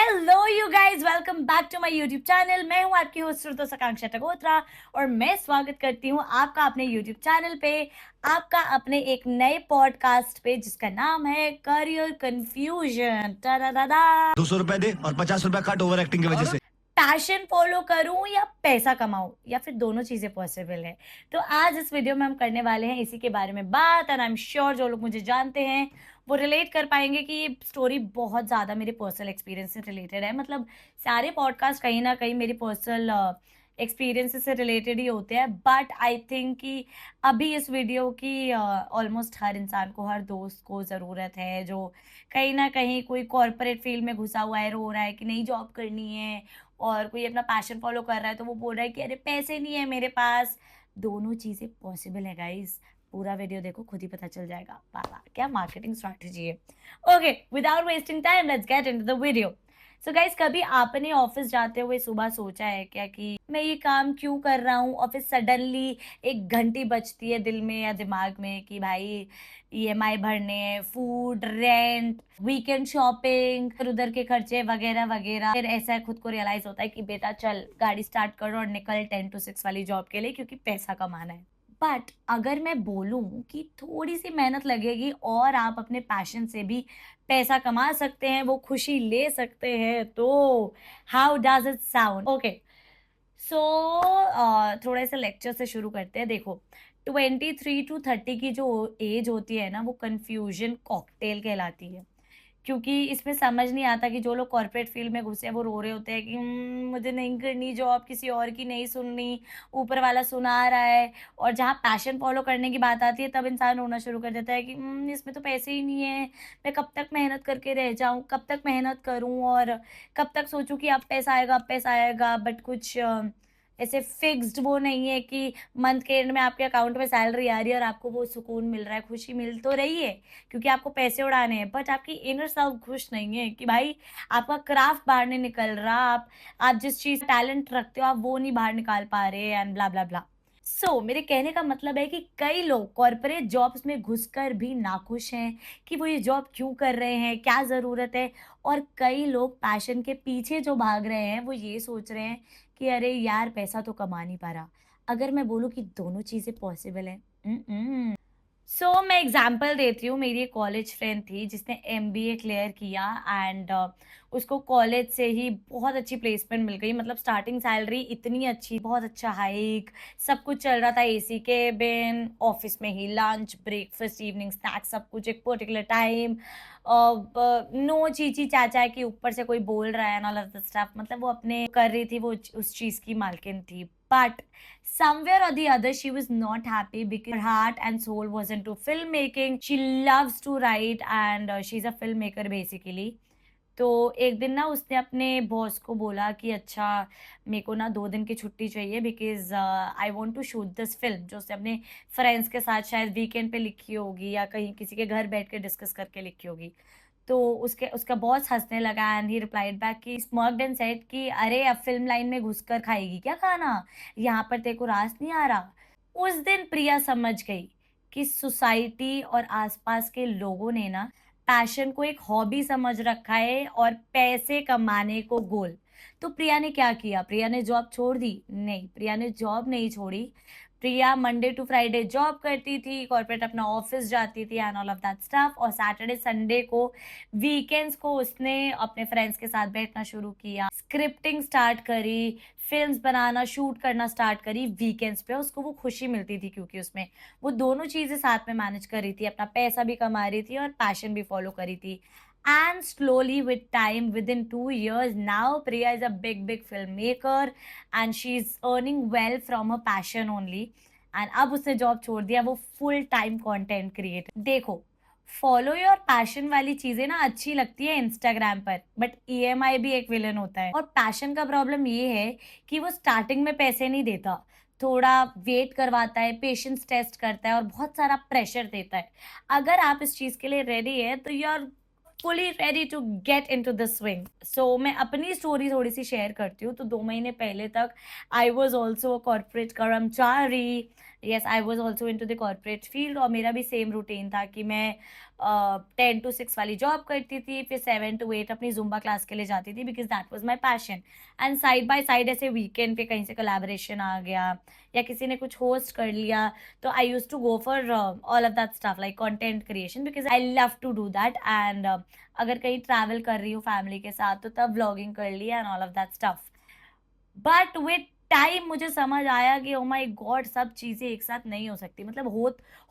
Hello you guys, welcome back to my YouTube channel. मैं हूं आपकी होस्ट श्रुतोष आकांक्षा टगोत्रा और मैं स्वागत करती हूं आपका अपने यूट्यूब चैनल पे, आपका अपने एक नए पॉडकास्ट पे जिसका नाम है करियर कंफ्यूजन। 200 रुपए दे और 50 रुपए कट ओवर एक्टिंग की वजह से। पैशन फॉलो करूं या पैसा कमाऊं या फिर दोनों चीजें पॉसिबल है। तो आज इस वीडियो में हम करने वाले हैं इसी के बारे में बात। एंड आई एम श्योर जो लोग मुझे जानते हैं वो रिलेट कर पाएंगे कि ये स्टोरी बहुत ज़्यादा मेरे पर्सनल एक्सपीरियंस से रिलेटेड है। मतलब सारे पॉडकास्ट कहीं ना कहीं मेरी पर्सनल एक्सपीरियंस से रिलेटेड ही होते हैं, बट आई थिंक कि अभी इस वीडियो की ऑलमोस्ट हर इंसान को, हर दोस्त को ज़रूरत है जो कहीं ना कहीं कोई कॉरपोरेट फील्ड में घुसा हुआ है, रो रहा है कि नहीं जॉब करनी है, और कोई अपना पैशन फॉलो कर रहा है तो वो बोल रहा है कि अरे पैसे नहीं है मेरे पास। दोनों चीज़ें पॉसिबल है गाइस। पूरा वीडियो देखो, खुद ही पता चल जाएगा। वाह क्या मार्केटिंग स्ट्रैटेजी है। Okay, without wasting time let's get into the video. So guys, कभी आपने ऑफिस जाते हुए सुबह सोचा है क्या कि मैं ये काम क्यों कर रहा हूँ, और फिर सडनली एक घंटी बजती है दिल में या दिमाग में कि भाई ईएमआई भरने हैं, फूड, रेंट, वीकेंड शॉपिंग, फिर उधर के खर्चे वगैरह वगैरह। फिर ऐसा खुद को रियलाइज होता है कि बेटा चल गाड़ी स्टार्ट करो और निकल 10 to 6 वाली जॉब के लिए, क्योंकि पैसा कमाना है। बट अगर मैं बोलूं कि थोड़ी सी मेहनत लगेगी और आप अपने पैशन से भी पैसा कमा सकते हैं, वो खुशी ले सकते हैं, तो how does it sound? Okay, so थोड़ा सा लेक्चर से शुरू करते हैं। देखो, 23 to 30 की जो एज होती है ना, वो कंफ्यूजन कॉकटेल कहलाती है। क्योंकि इसमें समझ नहीं आता कि जो लोग कॉर्पोरेट फील्ड में घुसे हैं वो रो रहे होते हैं कि मुझे नहीं करनी जॉब, किसी और की नहीं सुननी, ऊपर वाला सुना रहा है। और जहाँ पैशन फॉलो करने की बात आती है तब इंसान रोना शुरू कर देता है कि इसमें तो पैसे ही नहीं है, मैं कब तक मेहनत करके रह जाऊँ, कब तक मेहनत करूँ, और कब तक सोचूँ कि अब पैसा आएगा, अब पैसा आएगा। बट कुछ ऐसे फिक्स्ड वो नहीं है कि मंथ के एंड में आपके अकाउंट में सैलरी आ रही है और आपको वो सुकून मिल रहा है। खुशी मिल तो रही है क्योंकि आपको पैसे उड़ाने हैं, बट आपकी इनर सेल्फ खुश नहीं है कि भाई आपका क्राफ्ट बाहर नहीं निकल रहा, आप जिस चीज टैलेंट रखते हो आप वो नहीं बाहर निकाल पा रहे, एंड ब्ला ब्ला ब्ला। सो मेरे कहने का मतलब है कि कई लोग कॉर्पोरेट जॉब्स में घुसकर भी नाखुश हैं कि वो ये जॉब क्यों कर रहे हैं, क्या ज़रूरत है। और कई लोग पैशन के पीछे जो भाग रहे हैं वो ये सोच रहे हैं कि अरे यार पैसा तो कमा नहीं पा रहा। अगर मैं बोलूँ कि दोनों चीज़ें पॉसिबल है। मैं एग्जांपल देती हूँ। मेरी एक कॉलेज फ्रेंड थी जिसने एमबीए क्लियर किया, एंड उसको कॉलेज से ही बहुत अच्छी प्लेसमेंट मिल गई। मतलब स्टार्टिंग सैलरी इतनी अच्छी, बहुत अच्छा हाइक, सब कुछ चल रहा था, एसी केबिन, ऑफिस में ही लंच, ब्रेकफास्ट, इवनिंग स्नैक्स, सब कुछ एक पर्टिकुलर टाइम। नो चीची चाचा के ऊपर से कोई बोल रहा है ना स्टफ। मतलब वो अपने कर रही थी, वो उस चीज की मालकिन थी। But somewhere or the other she was not happy because her heart and soul was into filmmaking. She loves to write, and she's a filmmaker basically. तो एक दिन ना उसने अपने बॉस को बोला कि अच्छा मेरे को ना 2 दिन की छुट्टी चाहिए because I want to shoot this film, जो उसने अपने फ्रेंड्स के साथ शायद वीकेंड पे लिखी होगी या कहीं किसी के घर बैठ के डिस्कस करके लिखी होगी। तो उसका बॉस हंसने लगा एंड ही रिप्लाइड बैक कि स्मर्क्ड एंड सेड कि अरे अब फिल्म लाइन में घुसकर खाएगी क्या खाना, यहाँ पर तेरे को रास नहीं आ रहा। उस दिन प्रिया समझ गई कि सोसाइटी और आसपास के लोगों ने ना पैशन को एक हॉबी समझ रखा है और पैसे कमाने को गोल। तो प्रिया ने क्या किया? प्रिया ने जॉब छोड़ दी? नहीं, प्रिया ने जॉब नहीं छोड़ी। प्रिया मंडे टू फ्राइडे जॉब करती थी, कॉर्पोरेट अपना ऑफिस जाती थी and all of that stuff, और सैटरडे संडे को, वीकेंड्स को उसने अपने फ्रेंड्स के साथ बैठना शुरू किया, स्क्रिप्टिंग स्टार्ट करी, फिल्म्स बनाना, शूट करना स्टार्ट करी वीकेंड्स पे। उसको वो खुशी मिलती थी क्योंकि उसमें वो दोनों चीजें साथ में मैनेज कर रही थी, अपना पैसा भी कमा रही थी और पैशन भी फॉलो करी थी। And slowly with time, within 2 years, now Priya is a big filmmaker and she's earning well from her passion only. And अब उसने जॉब छोड़ दिया, वो फुल टाइम कंटेंट क्रिएटर। देखो, फॉलो योर पैशन वाली चीजें ना अच्छी लगती है इंस्टाग्राम पर, बट ईएमआई भी एक विलन होता है। और पैशन का प्रॉब्लम ये है कि वो स्टार्टिंग में पैसे नहीं देता, थोड़ा वेट करवाता है, पेशेंस टेस्ट करता है और बहुत सारा प्रेशर देता है। अगर आप इस चीज के लिए रेडी है तो you are fully ready to get in to the swing. So मैं अपनी स्टोरी थोड़ी सी शेयर करती हूँ। तो 2 महीने पहले तक I was also a corporate कर्मचारी। Yes, I was also in to the corporate field, और मेरा भी सेम रूटीन था कि मैं 10 to 6 वाली जॉब करती थी, फिर 7 to 8 अपनी ज़ुम्बा क्लास के लिए जाती थी because that was my passion. And side by side ऐसे वीकेंड पे कहीं से कोलैबोरेशन आ गया या किसी ने कुछ होस्ट कर लिया, तो I used to go for all of that stuff like content creation because I love to do that. And अगर कहीं ट्रैवल कर रही हूँ फैमिली के साथ तो तब व्लॉगिंग कर लिया and all of that stuff. But with time मुझे समझ आया कि ओ माय गॉड सब चीज़ें एक साथ नहीं हो सकती। मतलब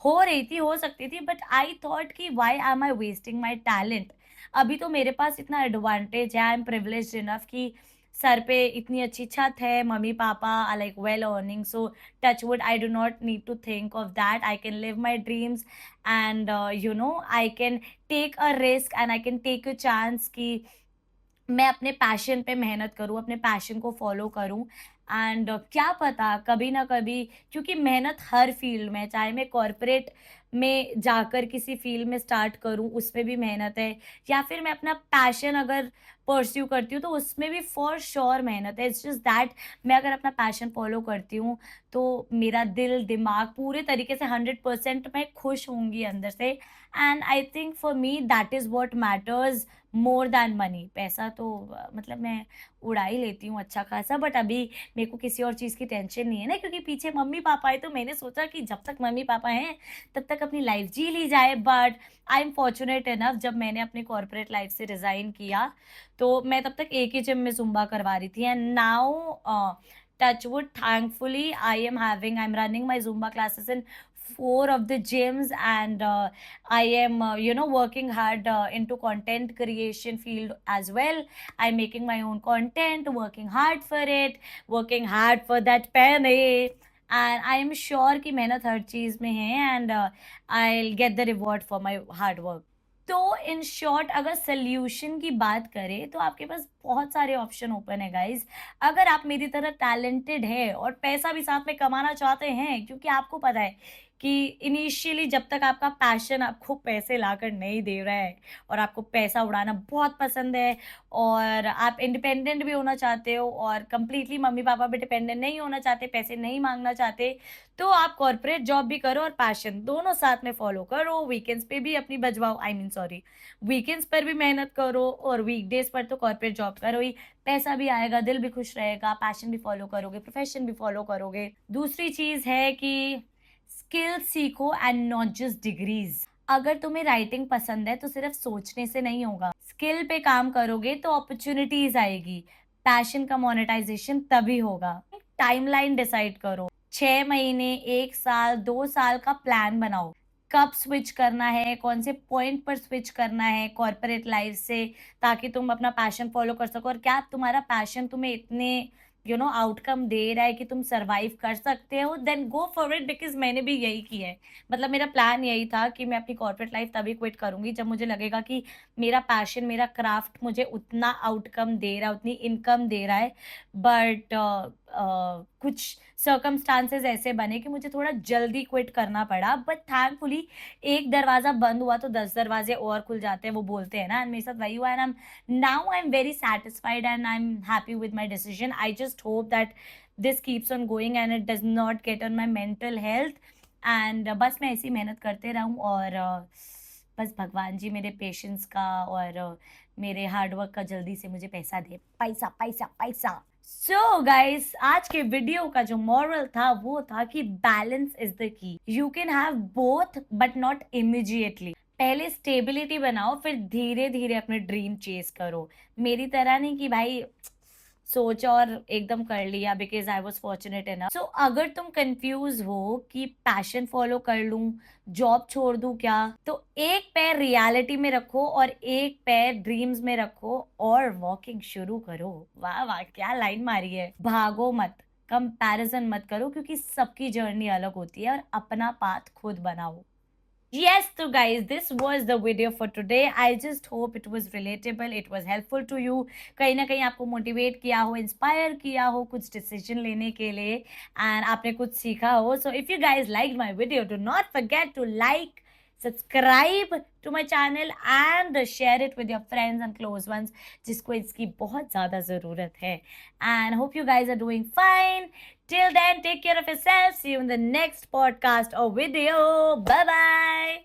हो रही थी, हो सकती थी, बट आई थॉट कि why am I wasting my talent. अभी तो मेरे पास इतना एडवांटेज है, आई एम प्रिविलेज्ड इनफ कि सर पे इतनी अच्छी छत है, मम्मी-पापा are like well earning, so touch wood I do not need to think of that. I can live my dreams and I can take a risk and I can take a chance कि मैं अपने passion पे मेहनत करूँ, अपने passion को follow करूँ। And क्या पता कभी ना कभी, क्योंकि मेहनत हर फ़ील्ड में है, चाहे मैं कॉर्पोरेट में जाकर किसी फ़ील्ड में स्टार्ट करूँ, उसमें भी मेहनत है, या फिर मैं अपना पैशन अगर परस्यू करती हूँ, तो उसमें भी फ़ॉर श्योर मेहनत है। इट्स जस्ट दैट मैं अगर अपना पैशन फ़ॉलो करती हूँ, तो मेरा दिल, दिमाग पूरे तरीके से 100% मैं खुश होंगी अंदर से। And I think for me that is what matters more than money. पैसा तो मतलब मैं उड़ा ही लेती हूँ अच्छा खासा, बट अभी मेरे को किसी और चीज़ की टेंशन नहीं है ना, क्योंकि पीछे मम्मी-पापा हैं, तो मैंने सोचा कि जब तक मम्मी-पापा हैं, तब तक अपनी लाइफ़ जी ली जाए। But I am fortunate enough, जब मैंने अपनी कॉर्पोरेट लाइफ़ से रिज़ाइन किया, तो मैं तब तक एक ही जिम में ज़ुम्बा करवा रही थी। And now touch wood thankfully I am running my Zumba classes in 4 of the gyms, and I am working hard into content creation field as well. I'm making my own content, working hard for it, working hard for that penny, and I am sure कि मेहनत हर चीज़ में है, and I'll get the reward for my hard work. तो in short अगर solution की बात करें, तो आपके पास बहुत सारे ऑप्शन ओपन है गाइस। अगर आप मेरी तरह टैलेंटेड है और पैसा भी साथ में कमाना चाहते हैं, क्योंकि आपको पता है कि इनिशियली जब तक आपका पैशन आपको पैसे लाकर नहीं दे रहा है और आपको पैसा उड़ाना बहुत पसंद है और आप इंडिपेंडेंट भी होना चाहते हो और कंप्लीटली मम्मी पापा पे डिपेंडेंट नहीं होना चाहते, पैसे नहीं मांगना चाहते, तो आप कॉर्पोरेट जॉब भी करो और पैशन दोनों साथ में फॉलो करो। वीकेंड्स पे भी अपनी बजवाओ, आई मीन सॉरी, वीकेंड्स पर भी मेहनत करो और वीकडेज पर तो कॉर्पोरेट जॉब करो ही। पैसा भी आएगा, दिल भी खुश रहेगा, पैशन भी फॉलो करोगे, प्रोफेशन भी फॉलो करोगे। दूसरी चीज़ है कि स्किल सीखो एंड नॉट जस्ट डिग्रीज। अगर तुम्हें राइटिंग पसंद है तो सिर्फ सोचने से नहीं होगा, स्किल पे काम करोगे तो अपॉर्चुनिटीज आएगी, पैशन का मोनेटाइजेशन तभी होगा। टाइमलाइन डिसाइड करो, 6 महीने, 1 साल, 2 साल का प्लान बनाओ, कब स्विच करना है, कौन से पॉइंट पर स्विच करना है कॉर्पोरेट लाइफ से, ताकि तुम अपना पैशन फॉलो कर सको। और क्या तुम्हारा पैशन तुम्हें इतने आउटकम दे रहा है कि तुम सरवाइव कर सकते हो, then go for it, because मैंने भी यही किया है। मतलब मेरा प्लान यही था कि मैं अपनी कॉर्पोरेट लाइफ तभी क्विट करूंगी जब मुझे लगेगा कि मेरा पैशन, मेरा क्राफ्ट मुझे उतना आउटकम दे रहा है, उतनी इनकम दे रहा है। बट कुछ सर्कमस्टांसेस ऐसे बने कि मुझे थोड़ा जल्दी क्विट करना पड़ा, बट थैंकफुली एक दरवाजा बंद हुआ तो 10 दरवाजे और खुल जाते हैं, वो बोलते हैं ना, एंड मेरे साथ वही हुआ। And now I'm very satisfied and I'm happy with my decision. I just hope that this keeps on going and it does not get on my mental health. And बस मैं ऐसी मेहनत करते रहूँ और बस भगवान जी मेरे पेशेंस का और मेरे हार्डवर्क का जल्दी से मुझे पैसा दे। पैसा पैसा पैसा। सो गाइस, आज के वीडियो का जो मॉरल था वो था कि balance is the key. You can have both but not immediately. पहले स्टेबिलिटी बनाओ, फिर धीरे धीरे अपने ड्रीम चेस करो। मेरी तरह नहीं कि भाई सोचा और एकदम कर लिया, because I was fortunate enough. So अगर तुम कंफ्यूज हो कि पैशन फॉलो कर लूं, जॉब छोड़ दूं क्या, तो एक पैर रियलिटी में रखो और एक पैर ड्रीम्स में रखो और वॉकिंग शुरू करो। वाह वाह, क्या लाइन मारी है। भागो मत, कंपैरिजन मत करो, क्योंकि सबकी जर्नी अलग होती है और अपना पाथ खुद बनाओ। Yes, so guys, this was the video for today. I just hope it was relatable, it was helpful to you. कहीं ना कहीं आपको मोटिवेट किया हो, इंस्पायर किया हो कुछ डिसीजन लेने के लिए, एंड आपने कुछ सीखा हो। So if you guys like my video, do not forget to like, subscribe to my channel and share it with your friends and close ones, जिसको इसकी बहुत ज़्यादा ज़रूरत है। And hope you guys are doing fine. Till then, take care of yourself. See you in the next podcast or video. Bye bye.